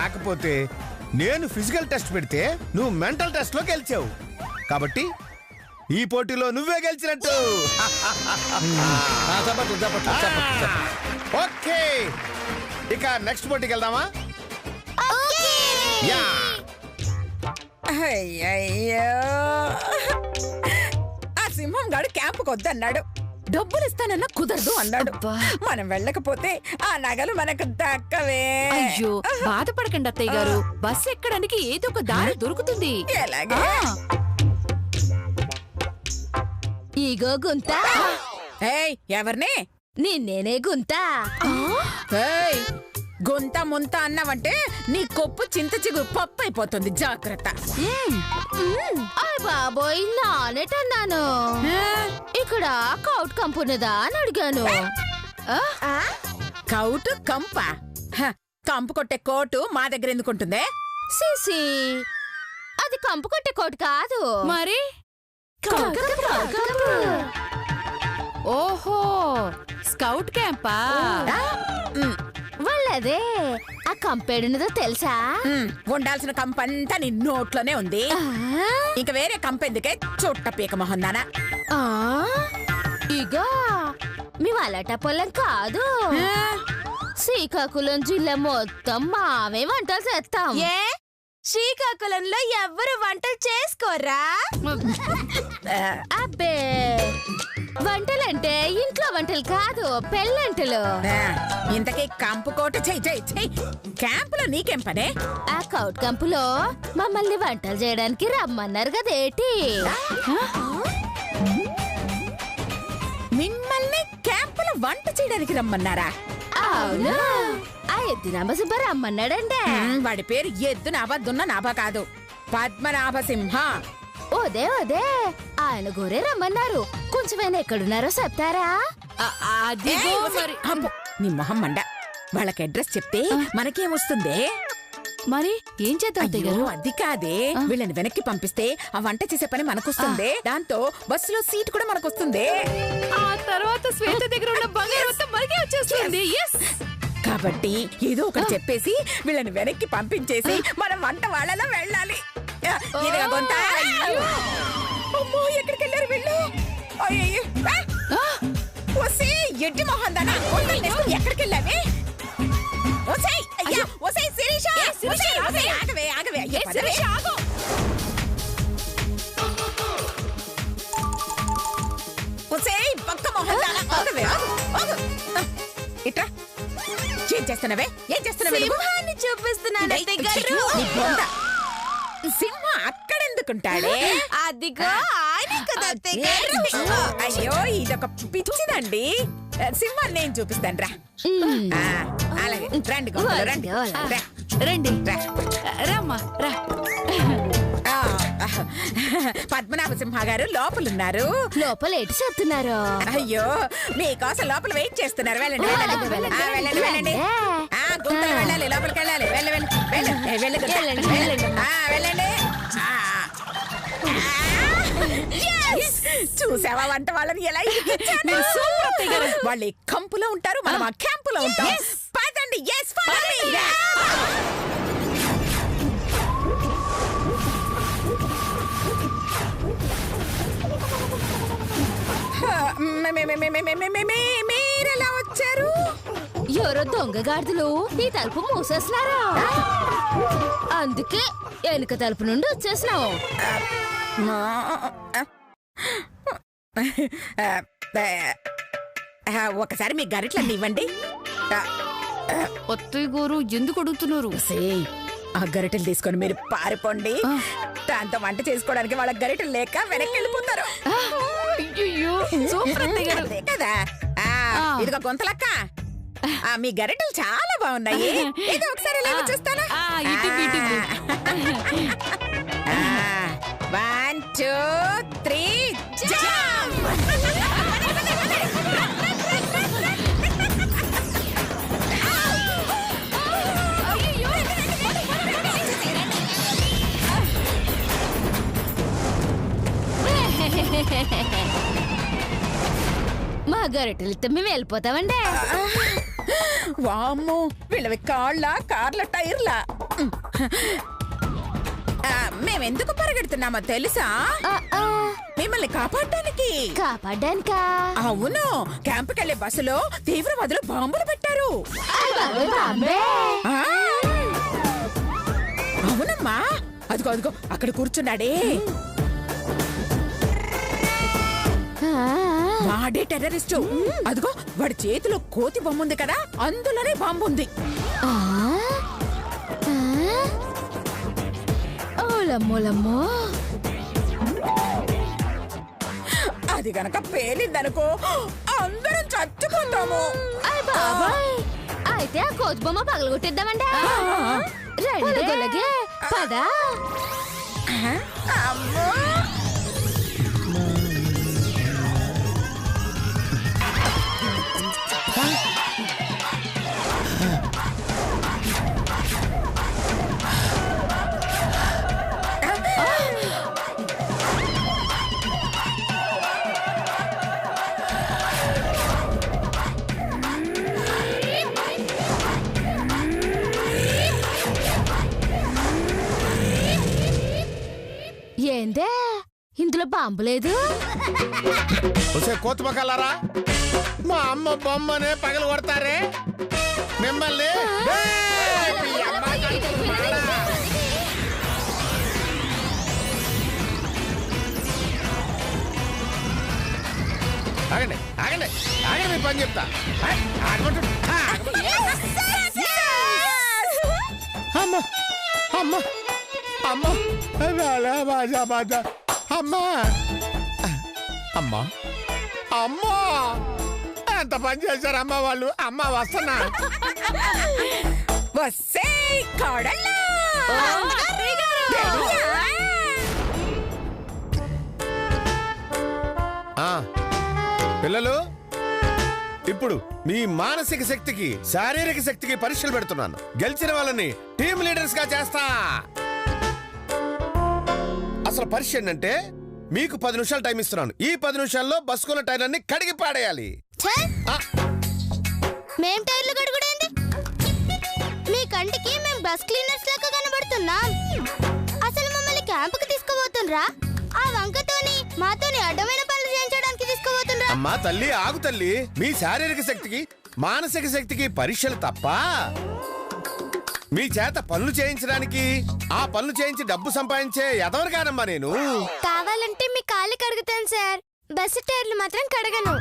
కాకపోతే నేను physical test పెడితే నువ్వు మెంటల్ టెస్ట్ లో గెలిచావు కాబట్టి ఈ పోటీలో నువ్వే గెలిచినట్టు. ఓకే, ఇక నెక్స్ట్ పోటీకి వెళ్దామా? యా. అయ్యయ్యో, ఆ సింహం గాడు క్యాంపుకి వద్దన్నాడు. డబ్బులు ఇస్తానన్నా కుదరదు అన్నాడు. మనం వెళ్ళకపోతే ఆ నగలు మనకు దక్కవే. అయ్యో బాధపడకండి అత్తయ్య గారు, బస్ ఎక్కడానికి ఏదో ఒక దారి దొరుకుతుంది. ఎలాగే? ఇగో గుంతా. ఏయ్, ఎవరిని? నిన్నేనే గుంతా. ఏయ్, గుంత ముంత అన్నావంటే నీ కొప్పు చింత చిగురు పప్పు అయిపోతుంది. జాగ్రత్త. అయ్ బాబోయ్, నానేటన్నాను. ఇక్కడ కౌట్ కంపున్నదా అని అడిగాను. కౌటు కంప? కంపు కొట్టే కోటు మా దగ్గర ఎందుకుంటుందే? సిసి, అది కంపు కొట్టే కోటు కాదు. మరి ఓహో, స్కౌట్ క్యాంపా? వాళ్ళదే. ఆ కంపేడున్నదో తెలుసా? ఉండాల్సిన కంపంతా నీ నోట్లోనే ఉంది. ఇంక వేరే కంపెందుకే చుట్ట పీక మొహందానా. ఇగో మేము అలట పొలం కాదు, శ్రీకాకుళం జిల్లా మొత్తం మామే వంటలు చేస్తాం. ఏ శ్రీకాకుళంలో ఎవ్వరు వంటలు చేసుకోరా? అబ్బే, వంటలంటే ఇంట్లో వంటలు కాదు, పెళ్ళంటలు. ఇంతకీ కంపు కోట చెయ్యి చెయ్యి చెయ్యి. క్యాంపులో నీకేం పనే? ఆ కౌట్ కంపులో మమ్మల్ని వంటలు చేయడానికి రమ్మన్నారు కదేటి. మిమ్మల్ని క్యాంపులో వంట చేయడానికి రమ్మన్నారా? అవును, ఆ ఎద్దునాభ సుబ్బ రమ్మన్నాడండి. వాడి పేరు ఎద్దు నాభా దున్న నాభా కాదు, పద్మనాభ సింహ. ఓదే ఓదే, ఆయన గోరే రమ్మన్నారు. కొంచెమైనా ఎక్కడున్నారో చెప్తారా? అదిగో మరి. అమ్మో, నీ మొహం మండ. వాళ్ళకి అడ్రస్ చెప్తే మనకేమొస్తుందే? మరి ఏం చేద్దాం అత్తయ్య అయ్యో, గారు? అది కాదే. వీళ్ళని వెనక్కి పంపిస్తే ఆ వంట చేసే పని మనకొస్తుంది. దాంతో బస్సులో సీట్ కూడా మనకొస్తుంది. ఆ తర్వాత శ్వేత దగ్గర ఉన్న బంగారం మొత్తం మనకే వచ్చేస్తుంది. కాబట్టి ఏదో ఒకటి చెప్పేసి వీళ్ళని వెనక్కి పంపించేసి మనం వంట వాళ్ళలో వెళ్ళాలి. ఇదిగో గొంత. అమ్మో, ఎక్కడికి వెళ్ళారు వీళ్ళు? అయ్యయ్యో. ఒసే ఎడ్డి మొహం దానా, ఎక్కడికి వెళ్ళావే? ఒసే, అయ్యా, ఒసే శిరీష, ఒసే, ఒసే, ఆగవే ఆగవే. అయ్యో, పదవే. ఒసే పక్క మొహం దానా, ఆగవే, ఆగు, ఆగు. ఇట్రా. ఏం చేస్తున్నావే? ఏం చేస్తున్నావే? సింహాన్ని చూపిస్తున్నాను అత్తయ్య గారు. నీ బొంద. సింహ అక్కడెందుకుంటాడే? అదిగో ఆయనే కదా అత్తయ్య గారు. అయ్యో, ఇదొక పిచ్చిదండి. సింహాన్ని నేను చూపిస్తాను రా. అలాగే రండి గొప్పలు, రండి రా. రండి రా. రమ్మా రా. పద్మనాభ సింహ గారు లోపలున్నారు. లోపల ఎటు చెప్తున్నారు? అయ్యో, మీకోసం లోపల వెయిట్ చేస్తున్నారు. వెళ్ళండి వెళ్ళండి. వెళ్ళండి వెళ్ళండి. గుంతలు వెళ్ళాలి, లోపలికి వెళ్ళాలి. వెళ్ళి వెళ్ళి వెళ్ళి వెళ్ళండి వెళ్ళండి. వెళ్ళండి. చూసావా వంట వాళ్ళని ఎలా ఇరికించాను? వాళ్ళు ఈ కంపులో ఉంటారు, మనం ఆ క్యాంపులో ఉంటాం. పదండి. మీరెలా వచ్చారు? ఎవరో దొంగగాడిదలు ఈ తలుపు మూసేస్తున్నారా? అందుకే వెనుక తలుపు నుండి వచ్చేసినావు. ఒకసారి మీ గరిట్లన్నీ ఇవ్వండి. అత్తయ్య గారు ఎందుకు అడుగుతున్నారు? ఆ గరిటెలు తీసుకొని మీరు పారిపోండి. దాంతో వంట చేసుకోవడానికి వాళ్ళ గరిటెలు లేక వెనక్కి వెళ్ళిపోతారు. అయ్యో, సూపర్ అత్తయ్య గారు. అదే కదా. ఇదిగో గొంతలక్క, మీ గరిటెలు చాలా బాగున్నాయి. ఇది ఒకసారి లేక చూస్తాను. 1 2 3 జంప్. మా గరిటెలతో మేము వెళ్ళిపోతామండి. వామ్మో, వీళ్ళవి కాళ్ళ కార్ల టైర్లా? మేమెందుకు పరిగెడుతున్నామో తెలుసా? మిమ్మల్ని కాపాడడానికి. కాపాడ్డానికా? అవును, క్యాంపుకెళ్లే బస్సులో తీవ్రవాదులు బాంబులు పెట్టారు. ఆ, అవునమ్మా, అదిగో అదిగో అక్కడ కూర్చున్నాడే, వాడే టెర్రరిస్టు. అదిగో వాడి చేతిలో కోతి బొమ్మ ఉంది కదా, అందులోనే బాంబు ఉంది. ఓలమ్మోలమ్మో, అది గనక పేలిందనుకో అందరం చచ్చిపోతాము. అయితే ఆ కోతి బొమ్మ పగలగొట్టిద్దామండి. రెండు గొలగే పదా. అమ్మో, ఏందే ఇందులో బాంబు లేదు? కోతి పక్కలారా, మా అమ్మ బొమ్మనే పగలు కొడతారే మిమ్మల్ని. ఆగండి ఆగండి ఆగండి, మీ పని చెప్తా. అమ్మ అమ్మ అమ్మ అమ్మా అమ్మా అమ్మా, ఎంత పని చేశారమ్మా వాళ్ళు. అమ్మ వస్తున్నా. వస్తే కోడళ్ళా. పిల్లలు, ఇప్పుడు మీ మానసిక శక్తికి శారీరక శక్తికి పరీక్షలు పెడుతున్నాను. గెలిచిన వాళ్ళని టీమ్ లీడర్స్ గా చేస్తా. అసలు పరీక్ష ఏంటంటే, మీకు 10 నిమిషాలు టైం ఇస్తున్నాను. ఈ 10 నిమిషాల్లో బస్సుకున్న టైర్లన్నీ కడిగి పాడేయాలి. మేం టైర్లు కడుగుడేంది? మీ కంటికి మేం బస్ క్లీనర్స్ లెక్క కనబడుతున్నాం. అసలు మమ్మల్ని క్యాంపుకి తీసుకుపోతుండ్రా? ఆ వంకతోని మాతోని అడ్డమైన పనులు చేయించడానికి తీసుకుపోతుండ్రా? అమ్మా తల్లి, ఆగు తల్లి. మీ శారీరక శక్తికి మానసిక శక్తికి పరీక్షలు తప్ప మీ చేత పనులు చేయించడానికి, ఆ పనులు చేయించి డబ్బు సంపాదించే ఎదవరు కానమ్మా నేను. కావాలంటే మీ కాళ్ళు కడుగుతాను సార్, బస్సు టైర్లు మాత్రం కడగను.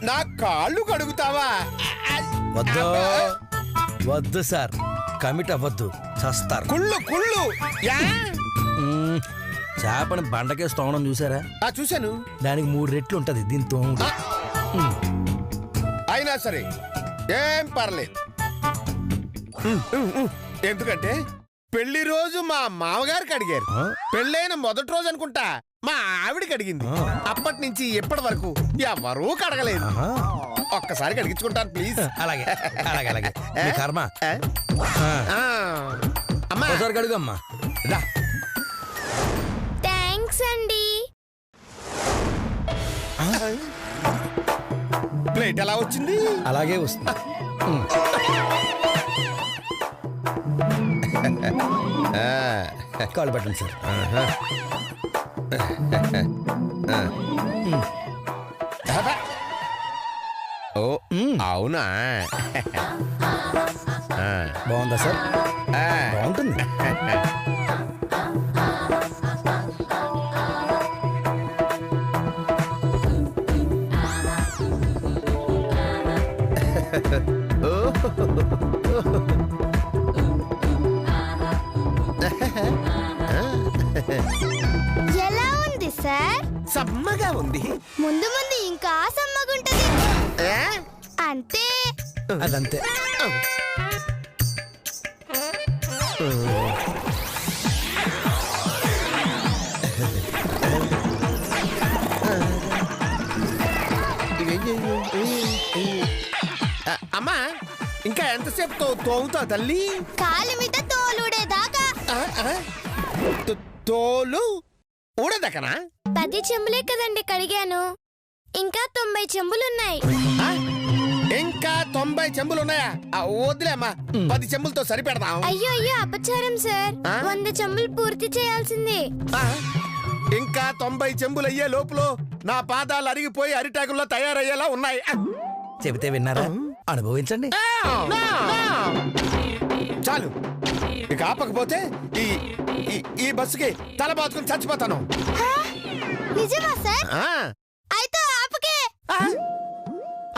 నా కాళ్ళు కడుగుతావా? వద్దు వద్దు సార్, కమిట్ అవ్వద్దు, చస్తారు. కుళ్ళు కుళ్ళు. చేపని బండకేసి తోమడం చూసారా? చూశాను. దానికి 3 రెట్లు ఉంటది దీని తోముడు. అయినా సరే ఏం పర్లేదు. ఎందుకంటే పెళ్లి రోజు మా మామగారికి అడిగారు, పెళ్ళైన మొదటి రోజు అనుకుంటా మా ఆవిడికి అడిగింది. అప్పటి నుంచి ఇప్పటి వరకు ఎవరూ కడగలేదు. ఒక్కసారి కడిగించుకుంటాను ప్లీజ్. అలాగే అలాగే అలాగే. మీ కర్మ. అమ్మా ఒకసారి కడుగమ్మా. రా. థ్యాంక్స్ అండి. ప్లేట్ ఎలా వచ్చింది? అలాగే వస్తుంది. కాలు పెట్టండి సార్. ఓ అవునా? బాగుందా సార్? బాగుంటుంది. ఎలా ఉంది సార్? సమ్మగా ఉంది. ముందు ముందు ఇంకా సమ్మగుంటది. అంతే. అదంతే. అమ్మా ఇంకా ఎంతసేపు తోముతా తల్లి? కాలు మీద తోలుడేదాకా. తోలు ఊడదకనా? 10 చెంబులే కదండి కడిగాను, ఇంకా 90 చెంబులున్నాయి. ఇంకా 90 చెంబులు ఉన్నాయా? వద్దులే అమ్మా, 10 చెంబులతో సరిపెడదాం. అయ్యో అయ్యో అపచారం సార్, 100 చెంబులు పూర్తి చేయాల్సిందే. ఇంకా 90 చెంబులు అయ్యే లోపల నా పాదాలు అరిగిపోయి అరిటాకుల్లో తయారయ్యేలా ఉన్నాయి. చెబితే విన్నారా? అనుభవించండి. చాలు, ఇక ఆపకపోతే ఈ బస్సుకి తల బాదుకుని చచ్చిపోతాను. నిజమా సార్? అయితే ఆపకే.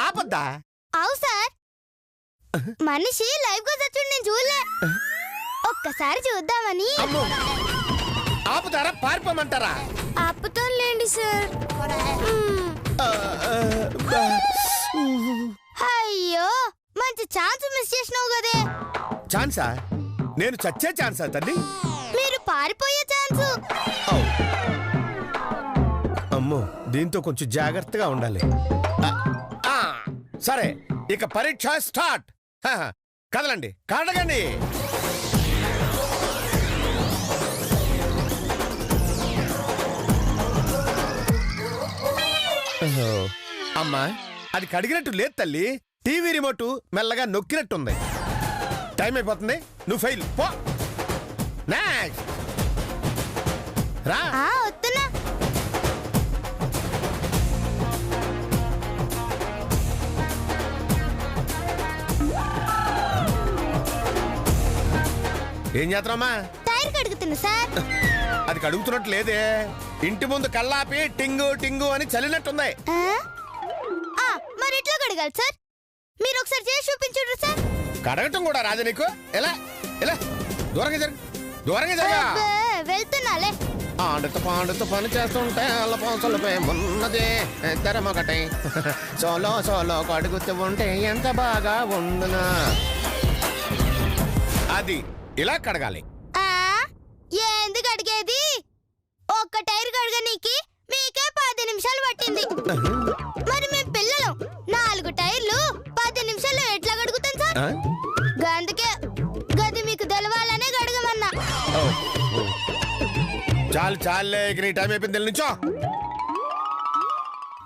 ఆపద్దా? అవు సార్, మనిషి లైవ్ గా చచ్చుడు నేను చూడలే, ఒక్కసారి చూద్దామని. ఆపుతారా పారిపోమంటారా? ఆపుతానులేండి సార్. అయ్యో, మంచి ఛాన్స్ మిస్ చేసినావు కదే. ఛాన్సా? నేను చచ్చే ఛాన్సా తల్లి? మీరు పారిపోయే ఛాన్స్. అమ్మో, దీంతో కొంచెం జాగ్రత్తగా ఉండాలి. సరే, ఇక పరీక్ష స్టార్ట్. కదలండి, కడగండి. అమ్మా, అది కడిగినట్టు లేదు తల్లి. టీవీ రిమోట్ మెల్లగా నొక్కినట్టుంది. టైం అయిపోతుంది, నువ్వు ఫెయిల్ పో. నెక్స్ట్ రా. వస్తున్నా. ఏం చేస్తున్నామా? టైర్ కడుగుతున్నా సార్. అది కడుగుతున్నట్టు లేదే, ఇంటి ముందు కల్లాపి టింగు టింగు అని చలినట్టుంది. మరి ఎట్లా కడగాలి సార్? మీరు ఒకసారి చేసి చూపించుండ్రు సార్. కడగటం కూడా రాజా నీకు? ఎలా ఎలా? దూరంగా జరుగు, దూరంగా జరగా. వెళ్తున్నాలే. ఆడుతూ పాడుతూ పని చేస్తుంటే అల్లపోసలపై ఉన్నదే తెరమొకటి. సోలో సోలో కడుగుతూ ఉంటే ఎంత బాగా ఉండునా. అది ఇలా కడగాలి. ఎందుకు అడిగేది? ఒక్క టైర్ కడగనీకి మీకే 10 నిమిషాలు పట్టింది. మరి మేము పిల్లలు 4 టైర్లు 10 నిమిషాల్లో ఎట్లా కడుగుతాం సార్? అందుకే గది మీకు తెలవాలనే కడగమన్నా. చాలు చాలే, ఇక నీ టైం అయిపోయింది, నుంచో.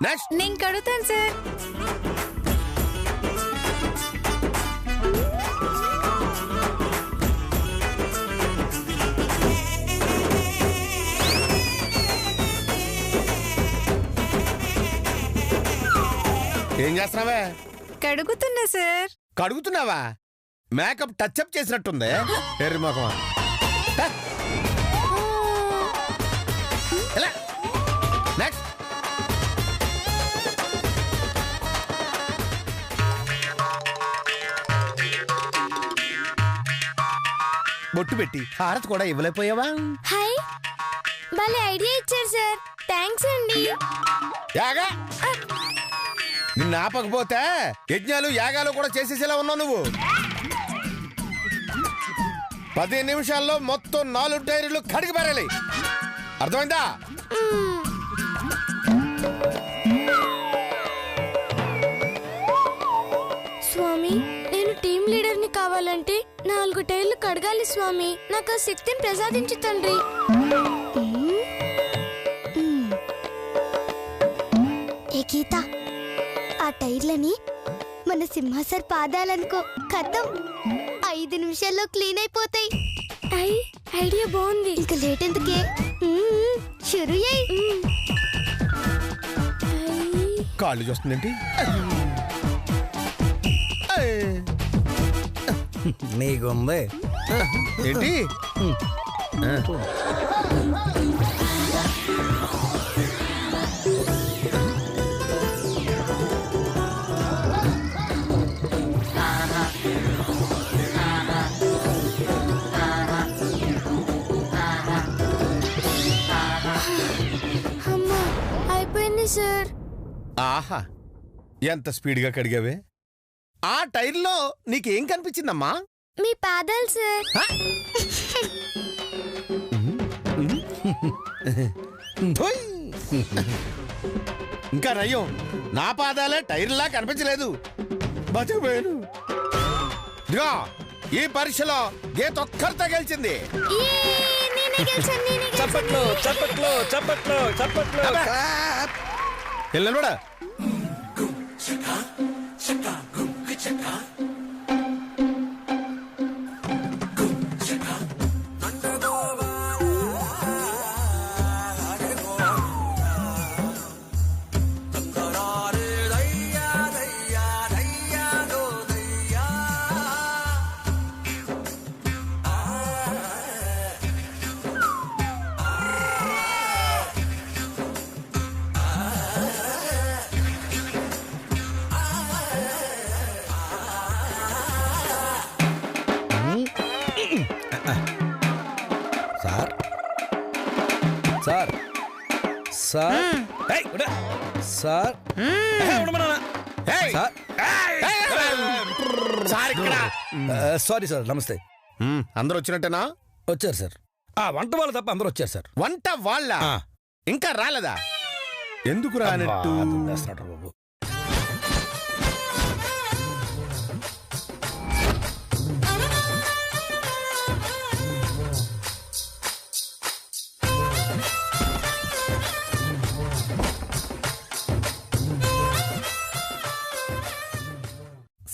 నెక్స్ట్. నేను కడుగుతాను సార్. ఏం చేస్తున్నావా? కడుగుతున్నా సార్. కడుగుతున్నావా? మేకప్ టచ్అప్ చేసినట్టుంది. ఎర్రి మొఖమా. నెక్స్ట్. బొట్టు పెట్టి హారతి కూడా ఇవ్వలేకపోయావా? హాయ్, భలే ఐడియా ఇచ్చారు సార్, థ్యాంక్స్ అండి. యాగా, నిన్ను ఆపకపోతే యజ్ఞాలు యాగాలు కూడా చేసేసేలా ఉన్నావు నువ్వు. 10 నిమిషాల్లో మొత్తం 4 టైర్లు కడిగి పారాలి, అర్థమైందా? స్వామి, నేను టీం లీడర్ని కావాలంటే 4 టైర్లు కడగాలి స్వామి. నాకు ఆ శక్తిని ప్రసాదించు తండ్రి. ఏ గీత, ఆ టైర్లని మన సింహాసర్ పాదాలనుకో, కథం 5 నిమిషాల్లో క్లీన్ అయిపోతాయి. ఐడియా బాగుంది, ఇంకా లేట్ ఎందుకే, షురు అయ్యి. కాళ్ళు చూస్తుందేంటి? నీకుంది ఏంటి? అమ్మా, అయిపోయింది సార్. ఆహా, ఎంత స్పీడ్గా కడిగావే. ఆ టైర్లో నీకేం కనిపించిందమ్మా? మీ పాదాలు సార్. ఇంకా నయ్యం, నా పాదాలే టైర్లా కనిపించలేదు, బతికిపోయాను. ఇదిగో, ఈ పరీక్షలో గీత ఒక్కరితో గెలిచింది. చప్పట్లు చప్పట్లు చప్పట్లు చప్పట్లు. వెళ్ళను కూడా. సార్ సార్ సారీ సార్ నమస్తే. అందరూ వచ్చినట్టేనా? వచ్చారు సార్. ఆ వంట వాళ్ళు తప్ప అందరూ వచ్చారు సార్. వంట వాళ్ళ ఇంకా రాలేదా? ఎందుకు రానట్టు? బాబు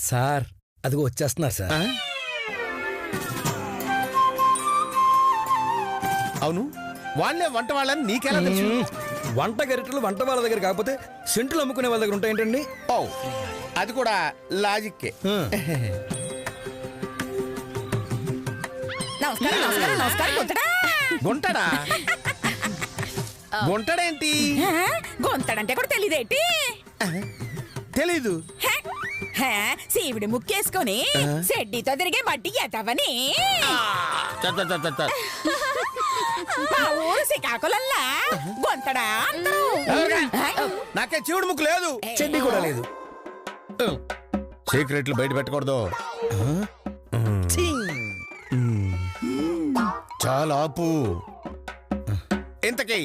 సార్ అదిగో వచ్చేస్తున్నారు సార్. అవును, వాళ్ళే వంట వాళ్ళని నీకెలా తెలుసు? వంట గరిటెలు వంట వాళ్ళ దగ్గర కాకపోతే సెంటులు అమ్ముకునే వాళ్ళ దగ్గర ఉంటాయేంటండి? ఓ, అది కూడా లాజిక్కే. నమస్కారం నమస్కారం నమస్కారం. గుంటడా? గుంటడేంటి? గొంతడంటే కూడా తెలియదేంటి? తెలీదు. శివుడి ముక్కేసుకొని సెడ్డితో తిరిగే మట్టి ఎదవని మా ఊరు శ్రీకాకుళంలా గొంతడా అంటారు. నాకే శివుడు ముక్కు లేదు, చెడ్డి కూడా లేదు. సీక్రెట్లు బయట పెట్టకూడదు. చాలా ఆపు. ఇంతకీ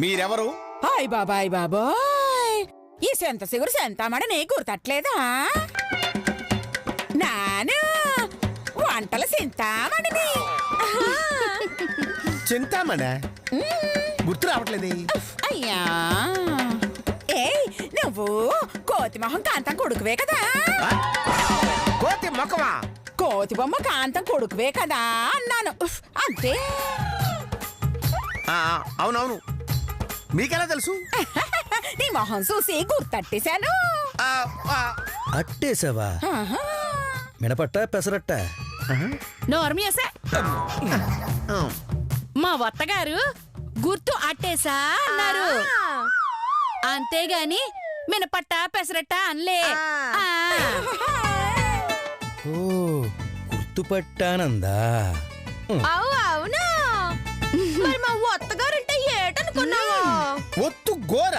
మీరెవరు? హాయ్ బాబాయ్ బాబాయ్, ఈ సెంత సిగురు సెంతామడని గుర్తట్లేదా? నాను వంటల సింతామణిని. చింతామణా? గుర్తు రావట్లేదు. అయ్యా, ఏయ్ నువ్వు కోతి మొహం కాంతం కొడుకువే కదా? కోతి మొక్కవా? కోతి బొమ్మ కాంతం కొడుకువే కదా అన్నాను, అంతే. అవునవును, మీకెలా తెలుసు? నీ మొహం చూసి గుర్తట్టేశాను. అట్టేసావా? మినపట్ట పెసరట్ట? నోర్మియసే. మా వత్తగారు గుర్తు అట్టేసా అన్నారు, అంతేగాని మినపట్ట పెసరట్ట అనలే. ఓ, గుర్తుపట్టానందా? అవునా? మరి మా ఒత్తగారంటే ఏటనుకున్నావా? ఒత్తు గోర,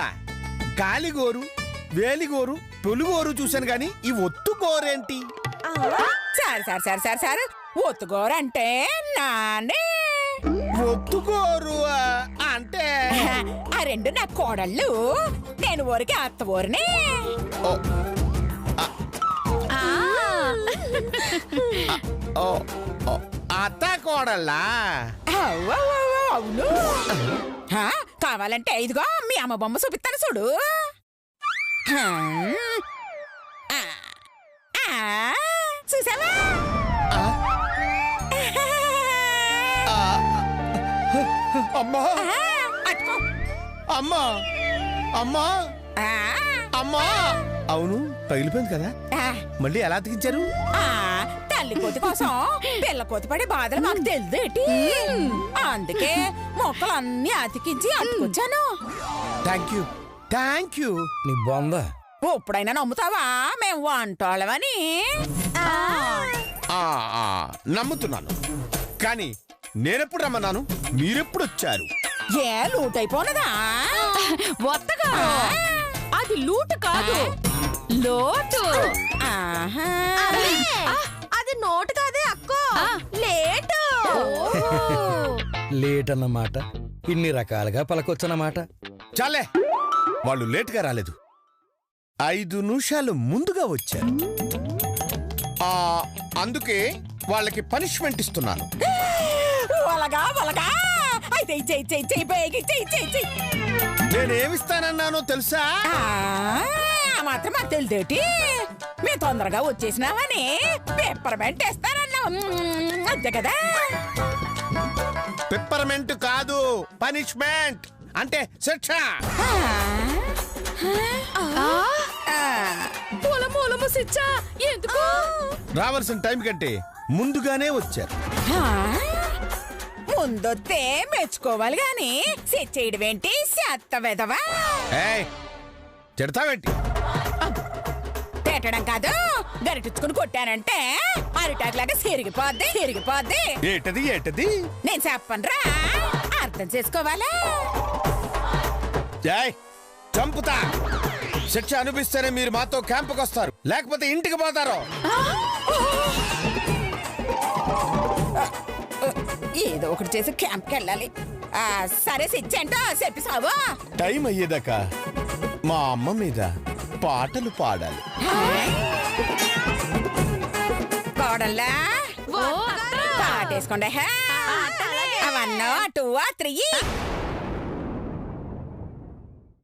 గాలిగోరు, వేలిగోరు, తొలిగోరు చూశాను గాని ఈ ఒత్తు గోరేంటి? Sir sir sir sir sir, ఒత్తుగోరంటే నానే. ఒత్తుగోరు అంటే ఆ రెండు నా కోడళ్ళు, నేను ఊరికి అత్త ఊరిని. అత్త కోడల్లా? అవును. కావాలంటే ఇదిగో మీ అమ్మ బొమ్మ చూపిస్తాను చూడు. చూసావా? అమ్మా అమ్మా అమ్మా అమ్మా. అవును, పగిలిపోయింది కదా, మళ్ళీ ఎలా అతికించారు? తల్లి కోతి కోసం పిల్ల కోతి పడే బాధలు మాకు తెలుదేటి, అందుకే మొక్కలన్నీ అతికించి అతుకొచ్చాను. Thank you, thank you. నీ బొందా? ఇప్పుడైనా నమ్ముతావా మేము వంటోళ్ళమని? నమ్ముతున్నాను, కానీ నేనెప్పుడు రమ్మన్నాను, మీరెప్పుడు వచ్చారు? ఏ లూటైపోనదా? వత్తగా అది లూటు కాదు, లోటు. అది నోటు కాదే అక్కో, లేటు. లేట్ అన్నమాట ఇన్ని రకాలుగా పలకొచ్చన్నమాట. చాలే, వాళ్ళు లేటుగా రాలేదు, 5 నిమిషాలు ముందుగా వచ్చారు. అందుకే వాళ్ళకి పనిష్మెంట్ ఇస్తున్నాను. నేనేమిస్తానన్నానో తెలుసా? మాత్రం మాకు తెలిదేటి, మేము తొందరగా వచ్చేసినామని పెప్పర్మెంట్ ఇస్తానన్నాం, అంతే కదా? పెప్పర్మెంట్ కాదు, పనిష్మెంట్ అంటే శిక్ష. పొలమూలము శిక్ష ఎందుకు? రావాల్సిన టైం కంటే ముందుగానే వచ్చారు. ముందొత్తే మెచ్చుకోవాలి గాని సెచ్చేయడం ఏంటి శాత వెదవా? తిడతావేంటి? తిట్టడం కాదు, గరిటిచ్చుకుని కొట్టానంటే అరిటాకులాగా సిరిగిపోద్ది సిరిగిపోద్ది. ఏటది ఏటది? నేను చెప్పనురా, అర్థం చేసుకోవాలా? జై చంపుతా. శిక్ష అనిపిస్తేనే మీరు మాతో క్యాంపుకి వస్తారు, లేకపోతే ఇంటికి పోతారు. ఏదో ఒకటి చేసి క్యాంప్కి వెళ్ళాలి. సరే సిచ్చేంటో చెప్పిసావా? టైం అయ్యేదాకా మా అమ్మ మీద పాటలు పాడాలి. కోడల్లా పాటేసుకోండి. 1 2 3